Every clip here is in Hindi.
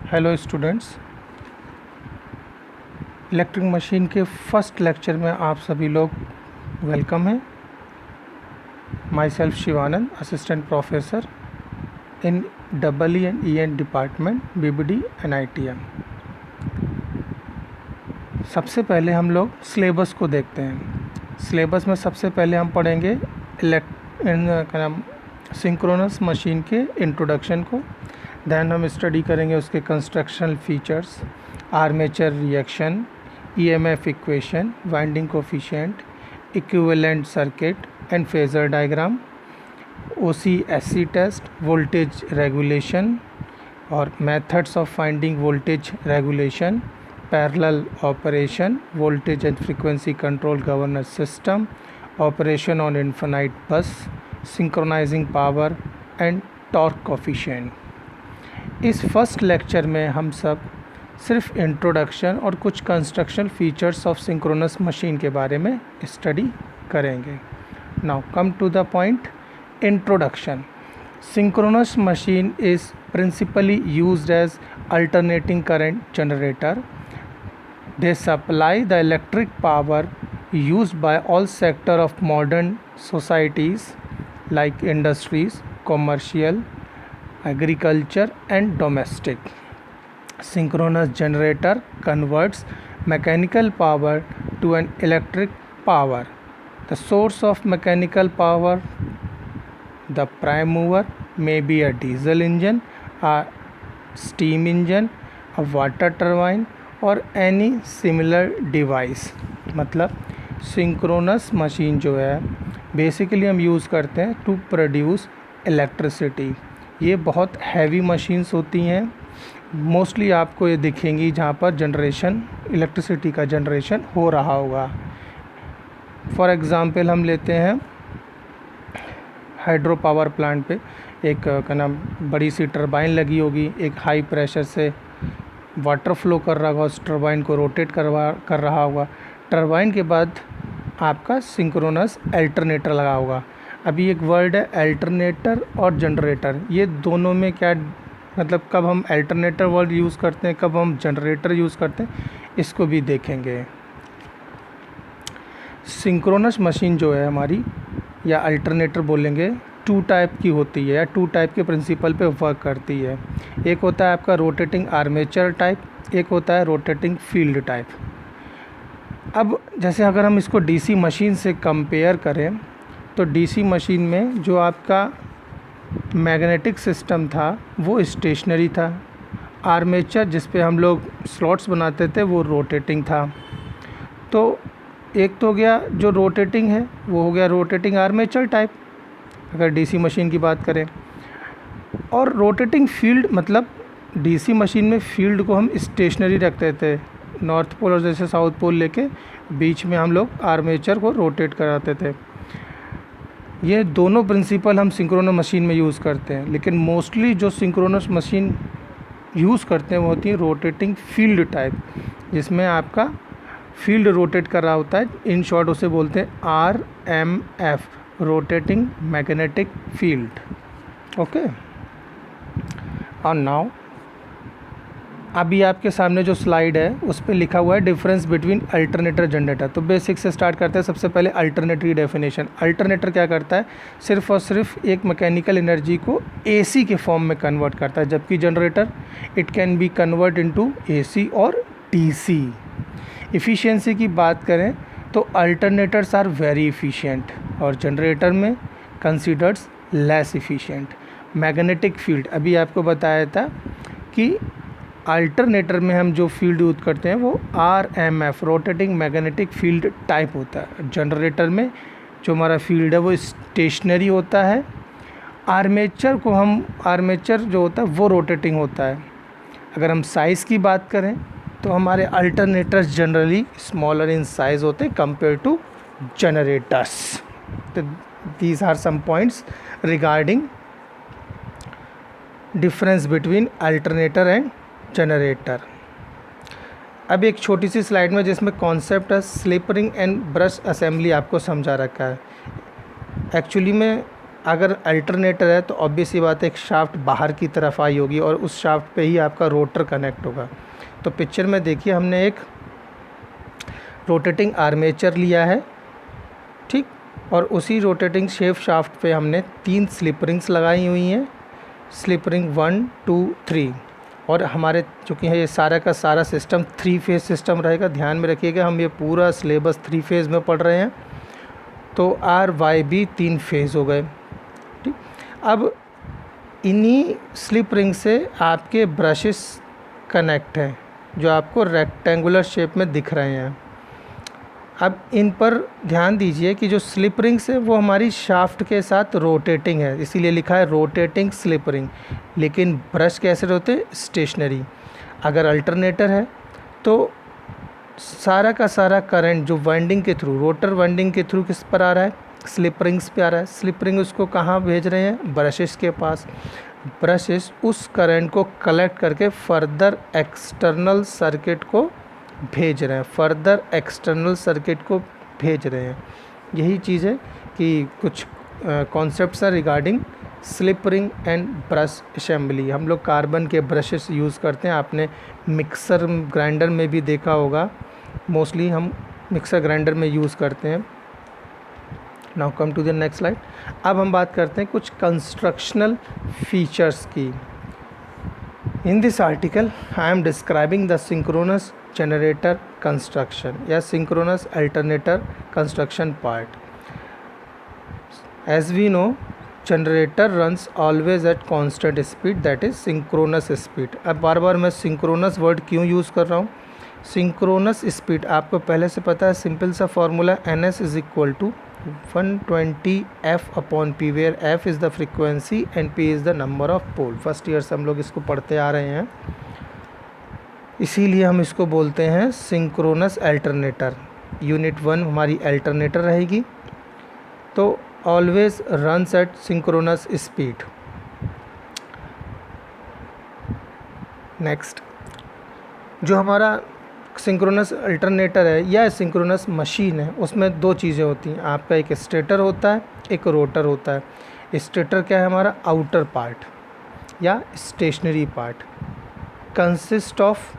हेलो स्टूडेंट्स, इलेक्ट्रिक मशीन के फर्स्ट लेक्चर में आप सभी लोग वेलकम हैं। Myself Shivanand, assistant professor in double and E N department BBD NITM। सबसे पहले हम लोग सिलेबस को देखते हैं। सिलेबस में सबसे पहले हम पढ़ेंगे सिंक्रोनस मशीन के इंट्रोडक्शन को। दैन हम स्टडी करेंगे उसके constructional features, armature reaction, EMF equation, winding coefficient, equivalent circuit and phasor diagram, OC/SC test, voltage regulation और methods of finding voltage regulation, parallel operation, voltage and frequency control governor system, operation on infinite bus, synchronizing power and torque coefficient. इस फर्स्ट लेक्चर में हम सब सिर्फ इंट्रोडक्शन और कुछ construction features of synchronous machine के बारे में स्टडी करेंगे। Now come to the point, introduction. Synchronous machine is principally used as alternating current generator. They supply the electric power used by all sectors of modern societies like industries, commercial, agriculture and domestic. Synchronous generator converts mechanical power to an electric power. The source of mechanical power, the prime mover, may be a diesel engine, a steam engine, a water turbine और एनी सिमिलर डिवाइस। मतलब सिंक्रोनस मशीन जो है बेसिकली हम यूज़ करते हैं टू प्रोड्यूस इलेक्ट्रिसिटी। ये बहुत हैवी मशीन्स होती हैं, मोस्टली आपको ये दिखेंगी जहाँ पर जनरेशन, इलेक्ट्रिसिटी का जनरेशन हो रहा होगा। फॉर एग्ज़ाम्पल हम लेते हैं हाइड्रो पावर प्लांट पे एक बड़ी सी टरबाइन लगी होगी, एक हाई प्रेशर से वाटर फ्लो कर रहा होगा, उस टरबाइन को रोटेट कर रहा होगा। टरबाइन के बाद आपका सिंक्रोनस अल्टरनेटर लगा होगा। अभी एक वर्ड है अल्टरनेटर और जनरेटर, ये दोनों में क्या मतलब, कब हम अल्टरनेटर वर्ड यूज़ करते हैं, कब हम जनरेटर यूज़ करते हैं, इसको भी देखेंगे। सिंक्रोनस मशीन जो है हमारी, या अल्टरनेटर बोलेंगे, टू टाइप की होती है, या टू टाइप के प्रिंसिपल पे वर्क करती है। एक होता है आपका रोटेटिंग आर्मेचर टाइप, एक होता है रोटेटिंग फील्ड टाइप। अब जैसे अगर हम इसको DC मशीन से कंपेयर करें तो DC मशीन में जो आपका मैग्नेटिक सिस्टम था वो स्टेशनरी था। आर्मेचर जिस पे हम लोग स्लॉट्स बनाते थे वो रोटेटिंग था। तो एक तो हो गया जो रोटेटिंग है वो हो गया रोटेटिंग आर्मेचर टाइप अगर DC मशीन की बात करें। और रोटेटिंग फील्ड मतलब DC मशीन में फील्ड को हम स्टेशनरी रखते थे, नॉर्थ पोल और जैसे साउथ पोल लेके बीच में हम लोग आर्मेचर को रोटेट कराते थे। ये दोनों प्रिंसिपल हम सिंक्रोनस मशीन में यूज़ करते हैं, लेकिन मोस्टली जो सिंक्रोनस मशीन यूज़ करते हैं वो होती है रोटेटिंग फील्ड टाइप, जिसमें आपका फील्ड रोटेट कर रहा होता है। इन शॉर्ट उसे बोलते हैं RMF, rotating magnetic field. Okay, और नाउ अभी आपके सामने जो स्लाइड है उस पर लिखा हुआ है डिफरेंस बिटवीन अल्टरनेटर जनरेटर। तो बेसिक से स्टार्ट करते हैं। सबसे पहले अल्टरनेटर की डेफिनेशन। अल्टरनेटर क्या करता है, सिर्फ और सिर्फ एक मैकेनिकल एनर्जी को AC के फॉर्म में कन्वर्ट करता है, जबकि generator it can be convert into AC और DC। इफ़िशियंसी की बात करें तो अल्टरनेटर्स आर वेरी इफ़िशियंट और जनरेटर में considers less efficient. Magnetic field अभी आपको बताया था कि अल्टरनेटर में हम जो फील्ड यूज़ करते हैं वो RMF, rotating magnetic field type होता है। जनरेटर में जो हमारा फील्ड है वो स्टेशनरी होता है। आर्मेचर जो होता है वो रोटेटिंग होता है। अगर हम साइज़ की बात करें तो हमारे alternators generally smaller in size होते हैं कंपेयर टू जनरेटर्स। तो these are some points regarding difference between alternator and generator. अब एक छोटी सी स्लाइड में जिसमें कॉन्सेप्ट है slip ring and brush assembly आपको समझा रखा है। एक्चुअली में अगर अल्टरनेटर है तो ऑब्वियस सी बात है एक शाफ्ट बाहर की तरफ आई होगी और उस शाफ्ट पे ही आपका रोटर कनेक्ट होगा। तो पिक्चर में देखिए हमने एक रोटेटिंग आर्मेचर लिया है, ठीक, और उसी रोटेटिंग शेप शाफ्ट पे हमने 3 स्लिप रिंग्स लगाई हुई हैं, स्लिप रिंग 1 2 3। और हमारे चूँकि है ये सारा का सारा सिस्टम 3 फेज़ सिस्टम रहेगा, ध्यान में रखिएगा हम ये पूरा सिलेबस 3 फेज़ में पढ़ रहे हैं। तो आर वाई बी 3 फेज़ हो गए, ठीक। अब इन्हीं स्लिप रिंग से आपके ब्रशेस कनेक्ट हैं जो आपको रेक्टेंगुलर शेप में दिख रहे हैं। अब इन पर ध्यान दीजिए कि जो स्लिप रिंग्स है वो हमारी शाफ्ट के साथ रोटेटिंग है, इसीलिए लिखा है रोटेटिंग स्लिप रिंग। लेकिन ब्रश कैसे होते हैं? स्टेशनरी। अगर अल्टरनेटर है तो सारा का सारा करंट जो वाइंडिंग के थ्रू, रोटर वाइंडिंग के थ्रू किस पर आ रहा है? स्लिप रिंग्स पे आ रहा है। स्लिप रिंग उसको कहाँ भेज रहे हैं? ब्रशेस के पास। ब्रशेस उस करंट को कलेक्ट करके फर्दर एक्सटर्नल सर्किट को भेज रहे हैं, फर्दर एक्सटर्नल सर्किट को भेज रहे हैं। यही चीज़ है कि कुछ कॉन्सेप्ट्स हैं regarding slip ring and brush assembly. हम लोग कार्बन के ब्रशेस यूज़ करते हैं, आपने मिक्सर ग्राइंडर में भी देखा होगा, मोस्टली हम मिक्सर ग्राइंडर में यूज़ करते हैं। Now come to the next slide. अब हम बात करते हैं कुछ कंस्ट्रक्शनल फीचर्स की। In this article I am describing the synchronous generator construction या synchronous alternator construction part. As we know generator runs always at constant speed, that is synchronous speed. अब बार बार मैं सिंक्रोनस वर्ड क्यों यूज़ कर रहा हूँ? सिंक्रोनस स्पीड आपको पहले से पता है, सिंपल सा formula NS is equal to 120 F/P, where F is the frequency and P is the number of pole. First year से हम लोग इसको पढ़ते आ रहे हैं, इसीलिए हम इसको बोलते हैं सिंक्रोनस अल्टरनेटर। यूनिट 1 हमारी अल्टरनेटर रहेगी, तो always runs at synchronous speed. Next, जो हमारा सिंक्रोनस अल्टरनेटर है या सिंक्रोनस मशीन है, उसमें 2 चीज़ें होती हैं। आपका एक स्टेटर होता है, एक रोटर होता है। स्टेटर क्या है? हमारा आउटर पार्ट या stationary part, consist of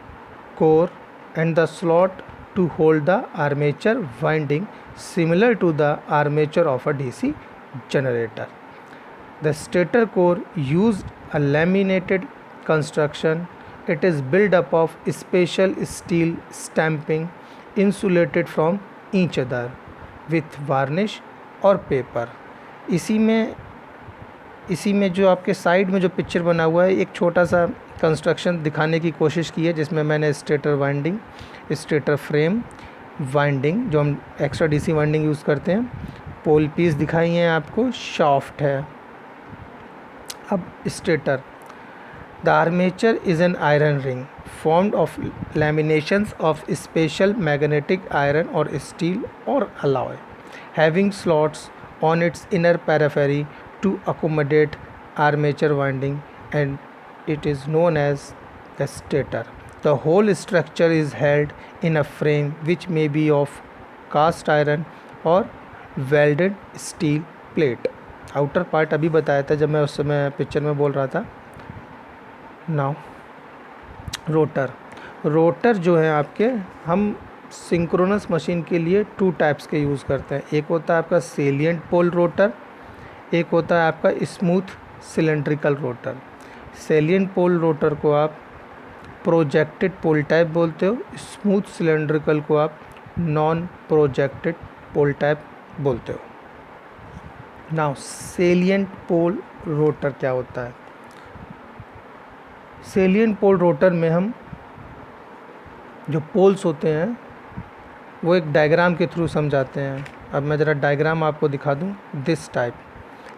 core and the slot to hold the armature winding similar to the armature of a DC generator. The stator core used a laminated construction. It is built up of special steel stamping insulated from each other with varnish और पेपर। इसी में जो आपके साइड में जो पिक्चर बना हुआ है, एक छोटा सा कंस्ट्रक्शन दिखाने की कोशिश की है, जिसमें मैंने stator winding, stator frame winding जो हम एक्स्ट्रा DC वाइंडिंग यूज़ करते हैं, पोल पीस दिखाई हैं आपको, शाफ्ट है। अब stator, the armature is an iron ring formed of laminations of special magnetic iron or steel or alloy, having slots on its inner periphery to accommodate armature winding, and it is known as the stator. The whole structure is held in a frame which may be of cast iron or welded steel plate. Outer part अभी बताया था जब मैं उस समय पिक्चर में बोल रहा था। नाउ रोटर जो है आपके, हम सिंक्रोनस मशीन के लिए 2 टाइप्स के यूज़ करते हैं। एक होता है आपका सेलिएंट पोल रोटर, एक होता है आपका smooth cylindrical rotor. Salient pole rotor को आप प्रोजेक्टेड पोल टाइप बोलते हो, स्मूथ सिलेंड्रिकल को आप नॉन प्रोजेक्टेड पोल टाइप बोलते हो। नाउ सेलिएंट पोल रोटर क्या होता है? सेलिएंट पोल रोटर में हम जो पोल्स होते हैं वो एक डायग्राम के थ्रू समझाते हैं। अब मैं ज़रा डायग्राम आपको दिखा दूं, दिस टाइप,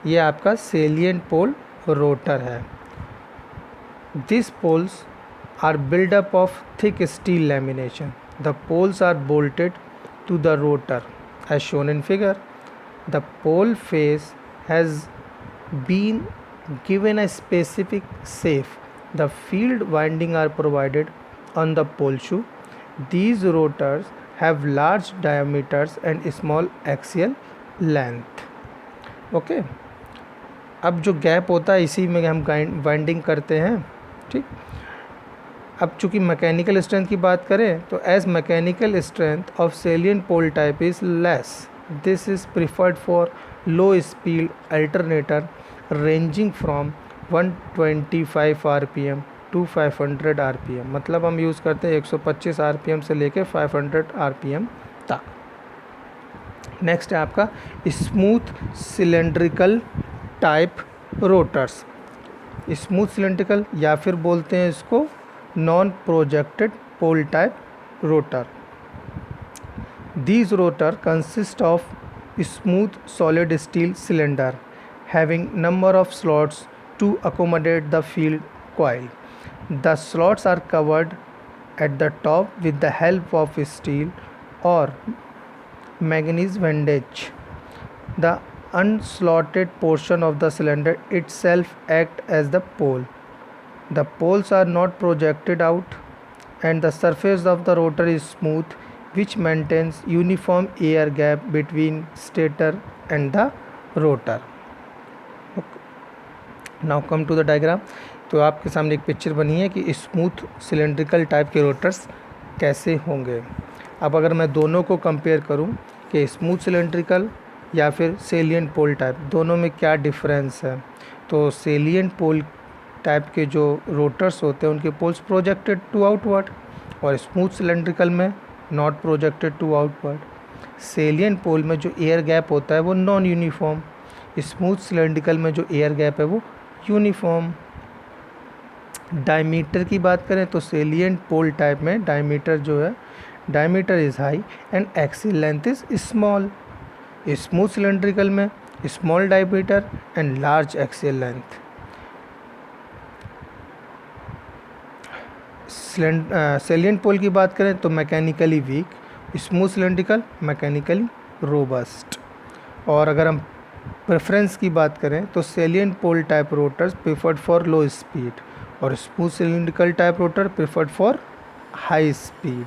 ये आपका सेलिएंट पोल रोटर है। This poles are build up of thick steel lamination. The poles are bolted to the rotor as shown in figure. The pole face has been given a specific shape. The field winding are provided on the pole shoe. These rotors have large diameters and small axial length. Okay. अब जो गैप होता है इसी में हम वाइंडिंग करते हैं, ठीक। अब चूँकि मैकेनिकल स्ट्रेंथ की बात करें तो as mechanical strength of salient pole type is less, this is preferred for low speed alternator ranging from 125 RPM to 500 RPM। मतलब हम यूज़ करते हैं 125 RPM से लेके 500 RPM तक। नेक्स्ट है आपका smooth cylindrical type rotors. Smooth cylindrical या फिर बोलते हैं इसको non projected pole type rotor. These rotor consist of smooth solid steel cylinder having number of slots to accommodate the field coil. The slots are covered at the top with the help of steel or manganese windage. The unslotted portion of the cylinder itself act as the pole. The poles are not projected out and the surface of the rotor is smooth, which maintains uniform air gap between stator and the rotor. Now come to the diagram। तो आपके सामने एक पिक्चर बनी है कि स्मूथ सिलेंड्रिकल टाइप के रोटर्स कैसे होंगे। अब अगर मैं दोनों को कंपेयर करूं कि स्मूथ सिलेंड्रिकल या फिर सेलिएंट पोल टाइप, दोनों में क्या डिफरेंस है, तो सेलिएंट पोल टाइप के जो रोटर्स होते हैं उनके पोल्स प्रोजेक्टेड टू आउटवर्ड और स्मूथ सिलेंड्रिकल में not projected to outward. Salient pole में जो एयर गैप होता है वो नॉन यूनिफॉर्म, स्मूथ सिलेंड्रिकल में जो एयर गैप है वो यूनिफॉर्म। डायमीटर की बात करें तो सेलिएंट पोल टाइप में डायमीटर जो है, diameter is high and axial length is small. Smooth cylindrical में small diameter and large axial length. Salient pole की बात करें तो mechanically weak, smooth cylindrical mechanically robust. और अगर हम प्रेफरेंस की बात करें तो salient pole type rotors preferred for low speed और smooth cylindrical type rotor preferred for high speed.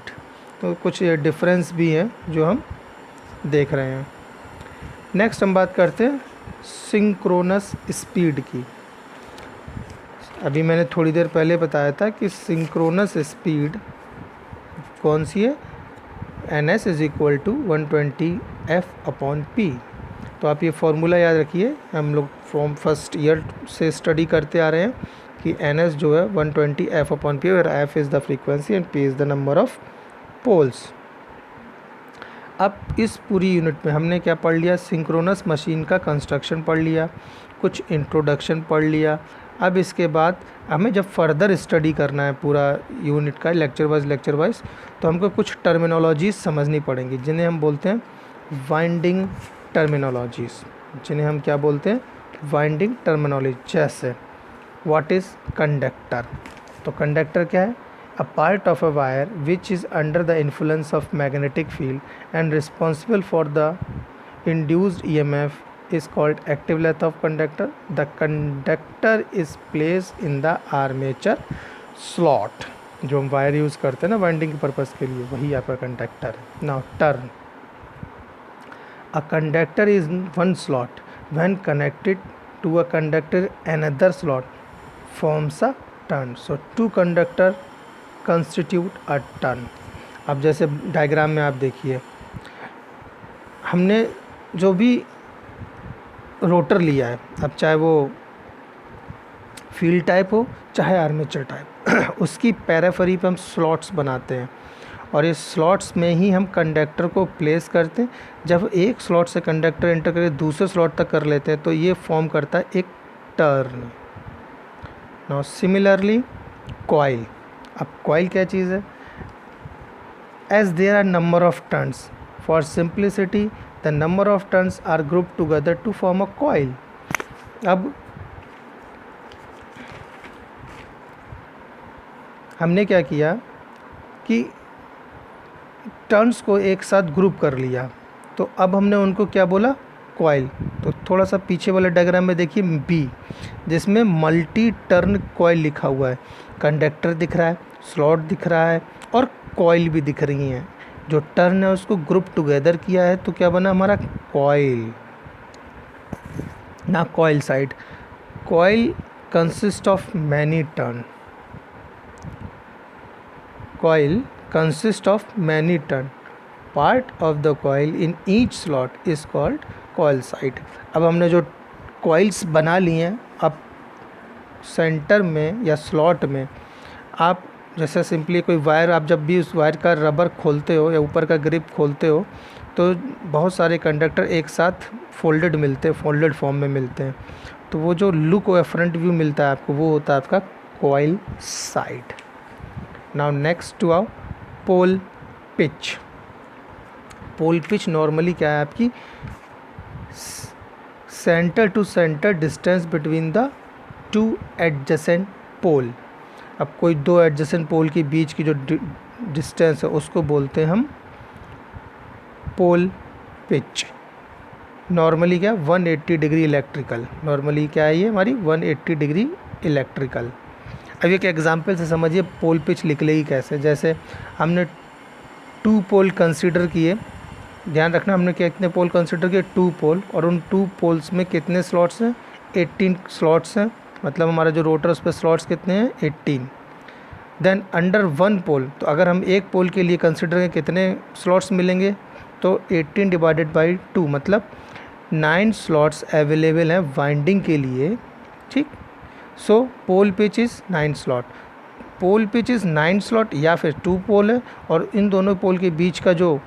तो कुछ ये डिफरेंस भी हैं जो हम देख रहे हैं। नेक्स्ट हम बात करते हैं सिंक्रोनस स्पीड की। अभी मैंने थोड़ी देर पहले बताया था कि सिंक्रोनस स्पीड कौन सी है, NS is equal to 120F/P। तो आप ये फॉर्मूला याद रखिए, हम लोग फ्रॉम फर्स्ट ईयर से स्टडी करते आ रहे हैं कि NS जो है 120F/P, और F is the frequency and P is the number of poles. अब इस पूरी यूनिट में हमने क्या पढ़ लिया, सिंक्रोनस मशीन का कंस्ट्रक्शन पढ़ लिया, कुछ इंट्रोडक्शन पढ़ लिया। अब इसके बाद हमें जब फर्दर स्टडी करना है पूरा यूनिट का लेक्चर वाइज, तो हमको कुछ टर्मिनोलॉजीज़ समझनी पड़ेंगी जिन्हें हम बोलते हैं वाइंडिंग टर्मिनोलॉजीज़, जिन्हें हम क्या बोलते हैं, वाइंडिंग टर्मिनोलॉजी। जैसे व्हाट इज़ कंडक्टर, तो कंडक्टर क्या है, a part of a wire which is under the influence of magnetic field and responsible for the induced EMF is called active length of conductor. The conductor is placed in the armature slot। जो हम वायर यूज़ करते हैं ना वाइंडिंग के पर्पज़ के लिए, वही आपका कंडक्टर है। Now turn, a conductor is one slot when connected to a conductor another slot forms a turn, so two conductor constitute a turn. अब जैसे डायग्राम में आप देखिए, हमने जो भी रोटर लिया है, अब चाहे वो फील्ड टाइप हो चाहे आर्मेचर टाइप, उसकी पैराफरी पे हम स्लॉट्स बनाते हैं और इस स्लॉट्स में ही हम कंडक्टर को प्लेस करते हैं। जब एक स्लॉट से कंडक्टर एंटर करके दूसरे स्लॉट तक कर लेते हैं तो ये फॉर्म करता है एक टर्न। नाउ सिमिलरली कॉइल, अब कॉइल क्या चीज़ है, as there are number of turns, for simplicity the number of turns are group together to form a coil. अब हमने क्या किया कि टर्न्स को एक साथ ग्रुप कर लिया, तो अब हमने उनको क्या बोला, कॉइल। तो थोड़ा सा पीछे वाले डायग्राम में देखिए बी, जिसमें मल्टी टर्न कॉइल लिखा हुआ है, कंडक्टर दिख रहा है, स्लॉट दिख रहा है और कॉइल भी दिख रही हैं। जो टर्न है उसको ग्रुप टुगेदर किया है तो क्या बना हमारा कॉइल। ना coil side, coil consists of many turn. Coil consists of many turn. Part of the coil in each slot is called coil side. अब हमने जो coils बना लिए हैं, अब सेंटर में या स्लॉट में आप जैसे सिंपली कोई वायर, आप जब भी उस वायर का रबर खोलते हो या ऊपर का ग्रिप खोलते हो तो बहुत सारे कंडक्टर एक साथ फोल्डेड मिलते हैं, फोल्डेड फॉर्म में मिलते हैं, तो वो जो लुक या फ्रंट व्यू मिलता है आपको, वो होता है आपका coil side. Now next to our pole pitch. Pole pitch normally क्या है आपकी, centre to centre distance between the two adjacent pole. अब कोई दो एडजेसेंट पोल के बीच की जो डिस्टेंस है उसको बोलते हैं हम पोल पिच. नॉर्मली क्या 180 डिग्री इलेक्ट्रिकल. नॉर्मली क्या है ये हमारी 180 डिग्री इलेक्ट्रिकल. अब एक एग्जांपल से समझिए पोल पिच निकलेगी कैसे. जैसे हमने 2 पोल कंसीडर किए, ध्यान रखना हमने कितने पोल कंसीडर किए, 2 पोल, और उन 2 पोल्स में कितने स्लॉट्स हैं, 18 स्लॉट्स हैं. मतलब हमारा जो रोटर उस पर स्लॉट्स कितने हैं, 18. देन अंडर 1 पोल, तो अगर हम एक पोल के लिए कंसीडर करें कितने स्लॉट्स मिलेंगे, तो 18 डिवाइडेड बाई 2 मतलब 9 स्लॉट्स अवेलेबल हैं वाइंडिंग के लिए. ठीक, so pole pitch is 9 slot. Pole pitch is 9 slot या फिर 2 पोल है, और इन दोनों पोल के बीच का जो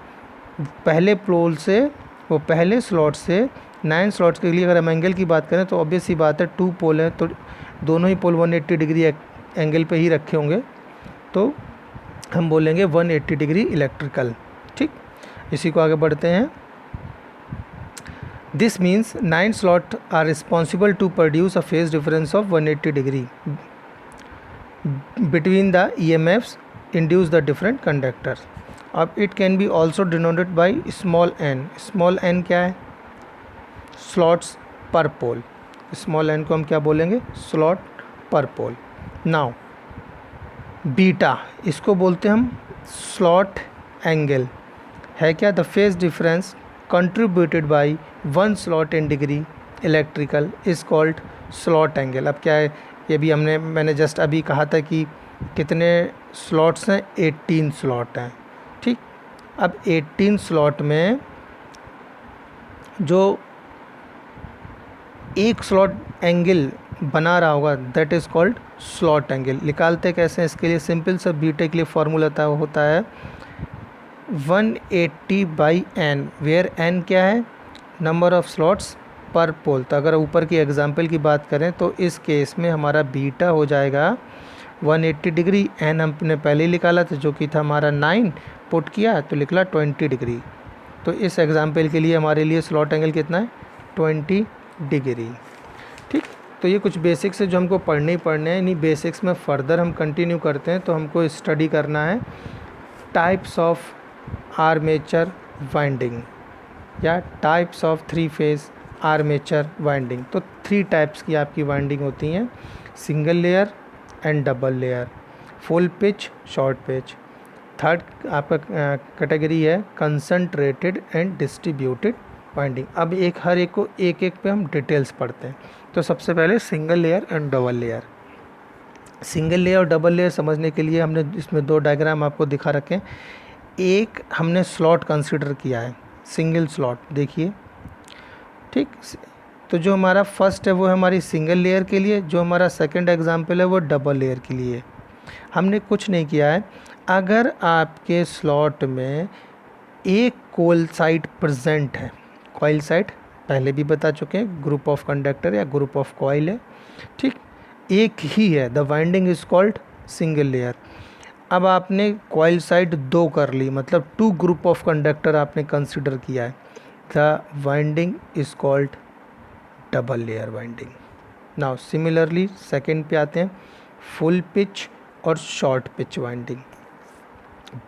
पहले पोल से, वो पहले स्लॉट से 9 स्लॉट्स के लिए अगर हम एंगल की बात करें तो ऑब्वियस सी बात है 2 पोल है तो दोनों ही पोल 180 डिग्री एंगल पे ही रखे होंगे, तो हम बोलेंगे 180 डिग्री इलेक्ट्रिकल. ठीक, इसी को आगे बढ़ते हैं. This means 9 slot are responsible to produce a phase difference of 180 degree between the EMFs induce the different conductors. अब it can be also denoted by small n. small n क्या है, slots per pole. small n को हम क्या बोलेंगे, slot per pole. now beta, इसको बोलते हैं हम slot angle. है क्या, the phase difference contributed by 1 slot in degree electrical is called slot angle. अब क्या है, ये भी मैंने जस्ट अभी कहा था कि कितने स्लॉट्स हैं, 18 स्लॉट हैं. ठीक, अब 18 स्लॉट में जो एक स्लॉट एंगल बना रहा होगा that is called slot angle. निकालते कैसे हैं, इसके लिए सिंपल सा बीटा के लिए फॉर्मूला होता है 180 बाई एन, वेयर एन क्या है, नंबर ऑफ स्लॉट्स पर पोल. तो अगर ऊपर की एग्जांपल की बात करें तो इस केस में हमारा बीटा हो जाएगा 180 डिग्री. एन हमने पहले ही निकाला था जो कि था हमारा 9, पुट किया तो निकला 20 डिग्री. तो इस एग्जांपल के लिए हमारे लिए स्लॉट एंगल कितना है, 20 डिग्री. ठीक, तो ये कुछ बेसिक्स है जो हमको पढ़ने हैं. इन्हीं बेसिक्स में फर्दर हम कंटिन्यू करते हैं. तो हमको स्टडी करना है टाइप्स ऑफ आर्मेचर वाइंडिंग या types of 3 phase armature winding. तो 3 टाइप्स की आपकी वाइंडिंग होती हैं, single layer and double layer, full pitch, short pitch. Third आपका कैटेगरी है कंसंट्रेटेड एंड डिस्ट्रीब्यूटेड वाइंडिंग. अब हर एक को एक पे हम डिटेल्स पढ़ते हैं. तो सबसे पहले single layer and double layer. Single layer और डबल लेयर समझने के लिए हमने इसमें 2 डायग्राम आपको दिखा रखे हैं. एक हमने स्लॉट कंसिडर किया है, सिंगल स्लॉट, देखिए. ठीक, तो जो हमारा फर्स्ट है वो है हमारी सिंगल लेयर के लिए, जो हमारा सेकंड एग्जांपल है वो डबल लेयर के लिए. हमने कुछ नहीं किया है. अगर आपके स्लॉट में एक कॉइल साइड प्रेजेंट है, कॉइल साइड पहले भी बता चुके हैं, ग्रुप ऑफ कंडक्टर या ग्रुप ऑफ कॉइल है. ठीक, एक ही है, the winding is called single layer. अब आपने कॉइल साइड 2 कर ली, मतलब 2 ग्रुप ऑफ कंडक्टर आपने कंसिडर किया है, the winding is called double layer winding. Now similarly second पे आते हैं, फुल पिच और शॉर्ट पिच वाइंडिंग.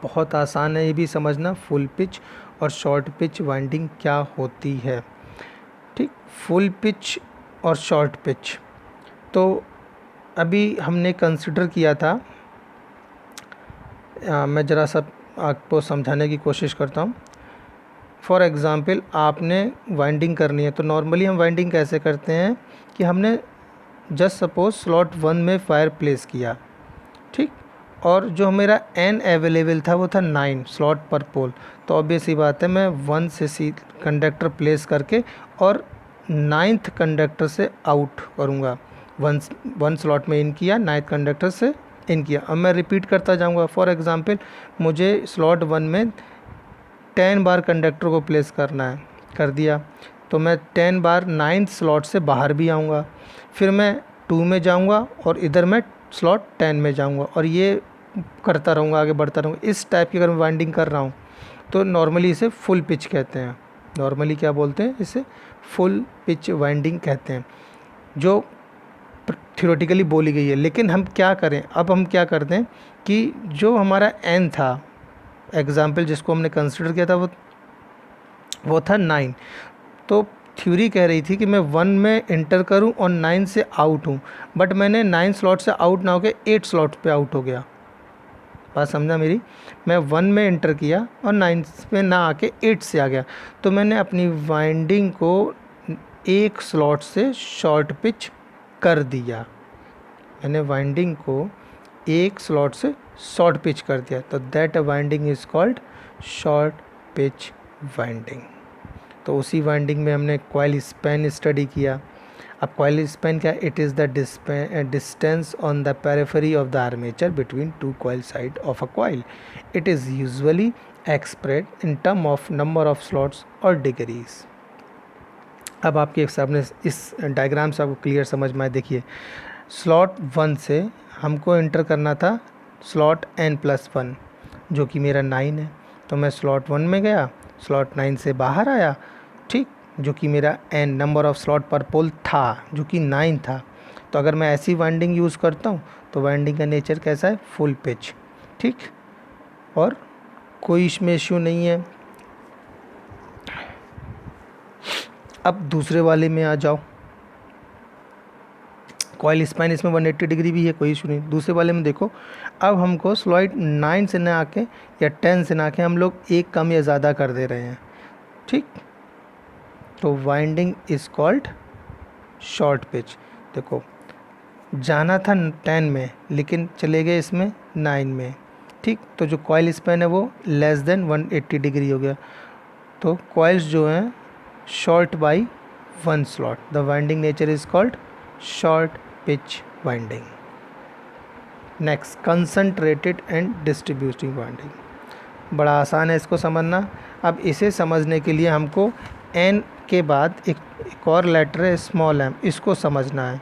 बहुत आसान है ये भी समझना, फुल पिच और शॉर्ट पिच वाइंडिंग क्या होती है. ठीक, फुल पिच और शॉर्ट पिच तो अभी हमने कंसिडर किया था. मैं ज़रा सा आपको समझाने की कोशिश करता हूँ. फॉर एग्ज़ाम्पल आपने वाइंडिंग करनी है, तो नॉर्मली हम वाइंडिंग कैसे करते हैं कि हमने जस्ट सपोज स्लॉट 1 में वायर प्लेस किया, ठीक, और जो मेरा n अवेलेबल था वो था 9 स्लॉट पर पोल, तो ऑब्वियस ही बात है मैं 1 से कंडक्टर प्लेस करके और 9th कंडक्टर से आउट करूँगा। वन स्लॉट में इन किया, 9th कंडक्टर से इन किया। अब मैं रिपीट करता जाऊँगा। फॉर एग्ज़ाम्पल मुझे स्लॉट 1 में 10 बार कंडक्टर को प्लेस करना है, कर दिया, तो मैं 10 बार 9th स्लॉट से बाहर भी आऊँगा, फिर मैं 2 में जाऊँगा और इधर मैं स्लॉट 10 में जाऊँगा और ये करता रहूँगा, आगे बढ़ता रहूँगा। इस टाइप की अगर मैं वाइंडिंग कर रहा हूँ तो नॉर्मली इसे फुल पिच कहते हैं। नॉर्मली क्या बोलते हैं, इसे फुल पिच वाइंडिंग कहते हैं, जो थ्योरेटिकली बोली गई है। लेकिन हम क्या करें, अब हम क्या करते हैं कि जो हमारा n था, एग्ज़ाम्पल जिसको हमने कंसिडर किया था वो था 9, तो थ्योरी कह रही थी कि मैं 1 में इंटर करूं और 9 से आउट हूं, बट मैंने 9 स्लॉट से आउट ना होकर 8 स्लॉट पे आउट हो गया। बात समझा मेरी? मैं 1 में इंटर किया और 9 में ना आके 8 से आ गया, तो मैंने अपनी वाइंडिंग को एक स्लॉट से शॉर्ट पिच कर दिया। मैंने वाइंडिंग को एक स्लॉट से शॉर्ट पिच कर दिया, तो that winding is called short pitch winding. तो उसी वाइंडिंग में हमने कॉइल स्पैन स्टडी किया। अब कॉइल स्पैन क्या? It is the distance on the periphery of the armature between two coil side of a coil. It is usually expressed in term of number of slots और डिग्रीज। अब आपके सामने इस डायग्राम से आपको क्लियर समझ में आए। देखिए, स्लॉट 1 से हमको एंटर करना था स्लॉट n+1 जो कि मेरा 9 है, तो मैं स्लॉट 1 में गया, स्लॉट 9 से बाहर आया, ठीक, जो कि मेरा n नंबर ऑफ स्लॉट पर पोल था जो कि 9 था। तो अगर मैं ऐसी वाइंडिंग यूज़ करता हूँ तो वाइंडिंग का नेचर कैसा है? फुल पिच, ठीक, और कोई इसमें इश्यू नहीं है। अब दूसरे वाले में आ जाओ, कॉइल स्पैन इसमें 180 डिग्री भी है, कोई इशू नहीं। दूसरे वाले में देखो, अब हमको स्लॉट 9 से ना आके या 10 से ना आके हम लोग एक कम या ज़्यादा कर दे रहे हैं, ठीक, तो winding is called short pitch. देखो, जाना था 10 में लेकिन चले गए इसमें 9 में, ठीक, तो जो कॉइल स्पैन है वो लेस देन 180 डिग्री हो गया, तो कॉइल्स जो हैं short by 1 slot. The winding nature is called short pitch winding. Next, concentrated and distributing winding. बड़ा आसान है इसको समझना। अब इसे समझने के लिए हमको n के बाद एक और लेटर है स्मॉल m, इसको समझना है।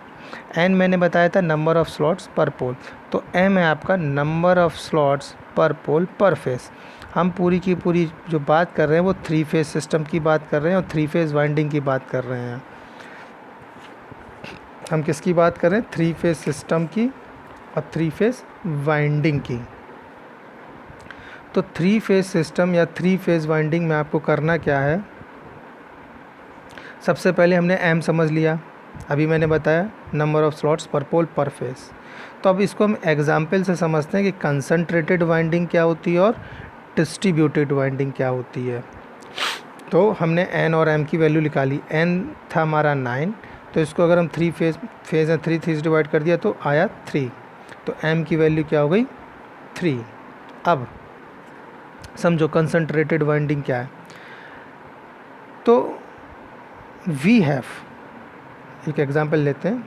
n मैंने बताया था नंबर ऑफ़ स्लॉट्स पर पोल, तो m है आपका नंबर ऑफ़ स्लॉट्स पर पोल पर फेस। हम पूरी की पूरी जो बात कर रहे हैं वो 3 फेज़ सिस्टम की बात कर रहे हैं और 3 फेज़ वाइंडिंग की बात कर रहे हैं। हम किसकी बात कर रहे हैं? 3 फेज़ सिस्टम की और 3 फेज़ वाइंडिंग की। तो 3 फेज़ सिस्टम या 3 फेज़ वाइंडिंग में आपको करना क्या है? सबसे पहले हमने m समझ लिया, अभी मैंने बताया नंबर ऑफ़ स्लॉट्स पर पोल पर फेज़। तो अब इसको हम एग्जाम्पल से समझते हैं कि कंसंट्रेटेड वाइंडिंग क्या होती है और डिस्ट्रीब्यूटेड वाइंडिंग क्या होती है। तो हमने n और m की वैल्यू निकाली। n था हमारा 9, तो इसको अगर हम 3 फेज़ है 3 से डिवाइड कर दिया तो आया 3, तो m की वैल्यू क्या हो गई? 3। अब समझो कंसंट्रेटेड वाइंडिंग क्या है। तो वी हैव, एक एग्जांपल लेते हैं,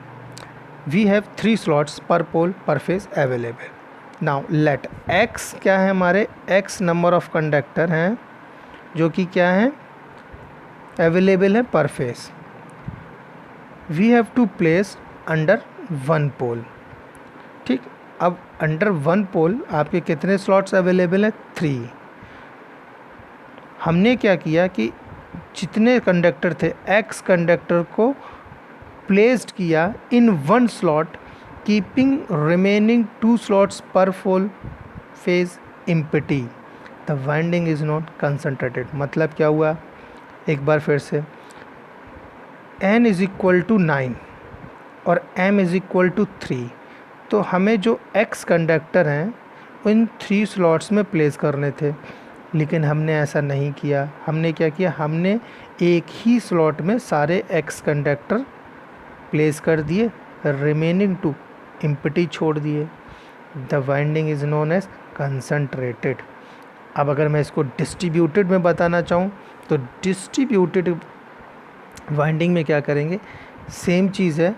वी हैव 3 स्लॉट्स पर पोल पर phase available. Now let x क्या है? हमारे x नंबर ऑफ कंडक्टर हैं जो कि क्या है? अवेलेबल है per phase. We have to place under 1 pole, ठीक। अब अंडर 1 पोल आपके कितने स्लॉट्स अवेलेबल हैं? 3। हमने क्या किया कि जितने कंडक्टर थे x कंडक्टर को प्लेस्ड किया in 1 slot, keeping remaining 2 slots per pole phase empty. The winding is not concentrated. मतलब क्या हुआ? एक बार फिर से, n इज़ इक्वल टू 9 और m इज़ इक्वल टू 3, तो हमें जो x कंडक्टर हैं इन 3 स्लॉट्स में प्लेस करने थे, लेकिन हमने ऐसा नहीं किया। हमने क्या किया? हमने एक ही स्लॉट में सारे x कंडक्टर प्लेस कर दिए रिमेनिंग 2 एम्प्टी छोड़ दिए, the winding is known as concentrated. अब अगर मैं इसको डिस्ट्रीब्यूटेड में बताना चाहूँ तो डिस्ट्रीब्यूटेड वाइंडिंग में क्या करेंगे, सेम चीज़ है।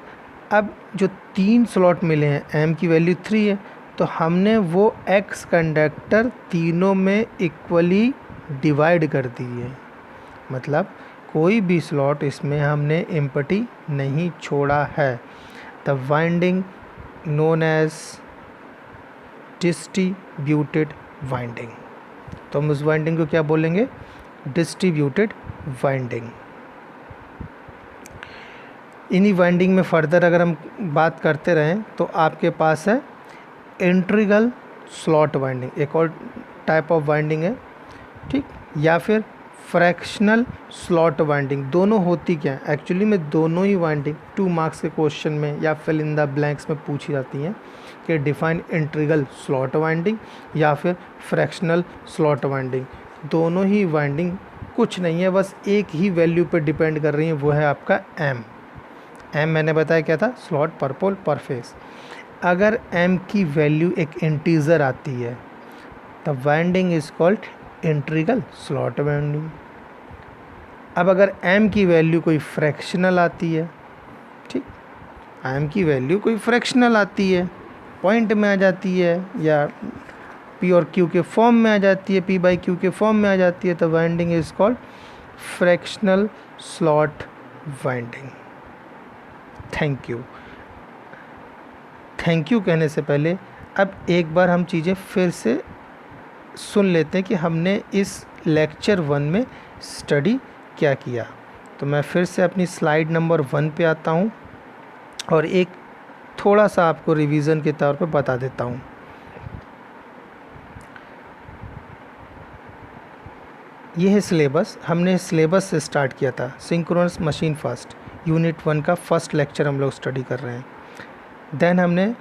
अब जो 3 स्लॉट मिले हैं, एम की वैल्यू 3 है, तो हमने वो एक्स कंडक्टर तीनों में इक्वली डिवाइड कर दी है। मतलब कोई भी स्लॉट इसमें हमने एम्प्टी नहीं छोड़ा है। The winding known as distributed winding. तो हम उस वाइंडिंग को क्या बोलेंगे, डिस्ट्रीब्यूटेड वाइंडिंग। इन्हीं वाइंडिंग में फर्दर अगर हम बात करते रहें तो आपके पास है इंट्रीगल स्लॉट वाइंडिंग, एक और टाइप ऑफ वाइंडिंग है, ठीक, या फिर फ्रैक्शनल स्लॉट वाइंडिंग। दोनों होती क्या है, एक्चुअली में दोनों ही वाइंडिंग 2 मार्क्स के क्वेश्चन में या फिल इन द ब्लैंक्स में पूछी जाती हैं कि डिफाइन इंट्रीगल स्लॉट वाइंडिंग या फिर फ्रैक्शनल स्लॉट वाइंडिंग। दोनों ही वाइंडिंग कुछ नहीं है, बस एक ही वैल्यू पर डिपेंड कर रही है, वो है आपका एम। एम मैंने बताया क्या था, स्लॉट पर पोल पर फेस। अगर एम की वैल्यू एक इंटीजर आती है तब winding is called integral slot winding. अब अगर एम की वैल्यू कोई फ्रैक्शनल आती है, ठीक, एम की वैल्यू कोई फ्रैक्शनल आती है, पॉइंट में आ जाती है या पी और क्यू के फॉर्म में आ जाती है, पी बाई क्यू के फॉर्म में आ जाती है, तो winding is called fractional slot winding. Thank you. Thank you कहने से पहले अब एक बार हम चीज़ें फिर से सुन लेते हैं कि हमने इस लेक्चर 1 में स्टडी क्या किया। तो मैं फिर से अपनी स्लाइड नंबर 1 पे आता हूँ और एक थोड़ा सा आपको रिवीजन के तौर पे बता देता हूँ। ये है सिलेबस। हमने सिलेबस से स्टार्ट किया था, सिंक्रोनस मशीन फर्स्ट, यूनिट 1 का फर्स्ट लेक्चर हम लोग स्टडी कर रहे हैं। देन हमने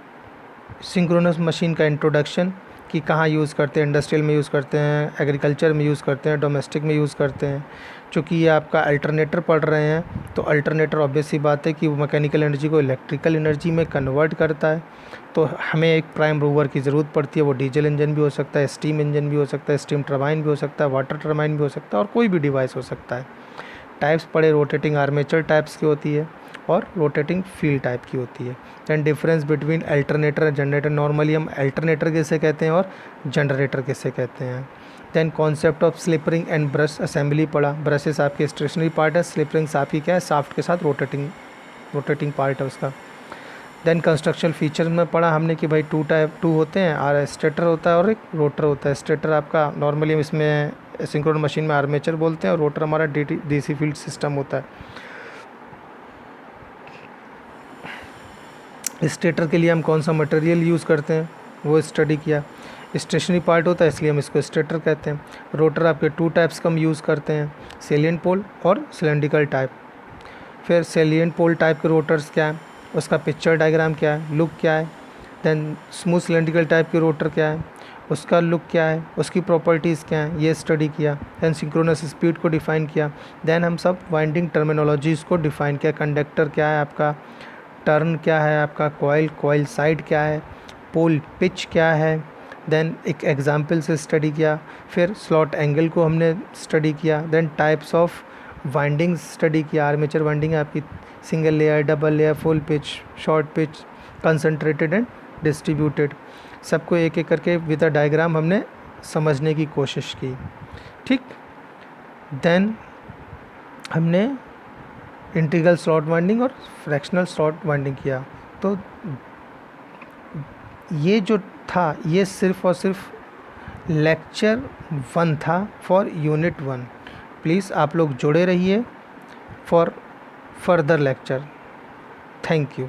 सिंक्रोनस मशीन का इंट्रोडक्शन कि कहाँ यूज़ करते हैं, इंडस्ट्रियल में यूज़ करते हैं, एग्रीकल्चर में यूज़ करते हैं, डोमेस्टिक में यूज़ करते हैं। चूँकि ये आपका अल्टरनेटर पढ़ रहे हैं तो अल्टरनेटर ऑब्वियस सी बात है कि वो मैकेनिकल एनर्जी को इलेक्ट्रिकल एनर्जी में कन्वर्ट करता है। तो हमें एक प्राइम मूवर की ज़रूरत पड़ती है। वो डीजल इंजन भी हो सकता है, स्टीम इंजन भी हो सकता है, स्टीम टरबाइन भी हो सकता है, वाटर टरबाइन भी हो सकता है, और कोई भी डिवाइस हो सकता है। टाइप्स पढ़े, रोटेटिंग आर्मेचर टाइप्स की होती है और रोटेटिंग फील्ड टाइप की होती है। दैन डिफरेंस बिटवीन अल्टरनेटर और जनरेटर, नॉर्मली हम अल्टरनेटर कैसे कहते हैं और जनरेटर कैसे कहते हैं। Then concept of slip ring and brush assembly पढ़ा। ब्रशेस आपके स्टेशनरी पार्ट है, स्लिप रिंग्स आपकी क्या है, साफ्ट के साथ रोटेटिंग पार्ट है उसका। दैन कंस्ट्रक्शन फीचर में पढ़ा हमने कि भाई 2 होते हैं, और स्टेटर होता है और एक रोटर होता है। स्टेटर आपका नॉर्मली हम इसमें सिंक्रोनस मशीन में आर्मेचर बोलते हैं, और रोटर हमारा डीसी फील्ड सिस्टम होता है। स्टेटर के लिए हम कौन सा मटेरियल यूज़ करते हैं वो स्टडी किया। स्टेशनरी पार्ट होता है इसलिए हम इसको स्टेटर कहते हैं। रोटर आपके 2 टाइप्स का हम यूज़ करते हैं, सेलिएंट पोल और सिलेंड्रिकल टाइप। फिर सेलिएंट पोल टाइप के रोटर्स क्या है, उसका पिक्चर डायग्राम क्या है, लुक क्या है। दैन स्मूथ सिलेंड्रिकल टाइप के रोटर क्या है, उसका लुक क्या है, उसकी प्रॉपर्टीज़ क्या हैं, ये स्टडी किया। दैन सिंक्रोनस स्पीड को डिफ़ाइन किया। दैन हम सब वाइंडिंग टर्मिनोलॉजीज़ को डिफ़ाइन किया। कंडक्टर क्या है आपका, टर्न क्या है आपका, कॉइल साइड क्या है, पोल पिच क्या है। देन एक एग्जाम्पल से स्टडी किया। फिर स्लॉट एंगल को हमने स्टडी किया। Then types of windings study किया। आर्मेचर वाइंडिंग है आपकी single layer, double layer, full pitch, short pitch, concentrated and distributed. सबको एक एक करके विद अ डायग्राम हमने समझने की कोशिश की, ठीक। देन हमने इंटीग्रल स्लॉट वाइंडिंग और फ्रैक्शनल स्लॉट वाइंडिंग किया। तो ये जो था ये सिर्फ और सिर्फ लेक्चर 1 था फॉर यूनिट 1। प्लीज़ आप लोग जुड़े रहिए for further lecture. Thank you.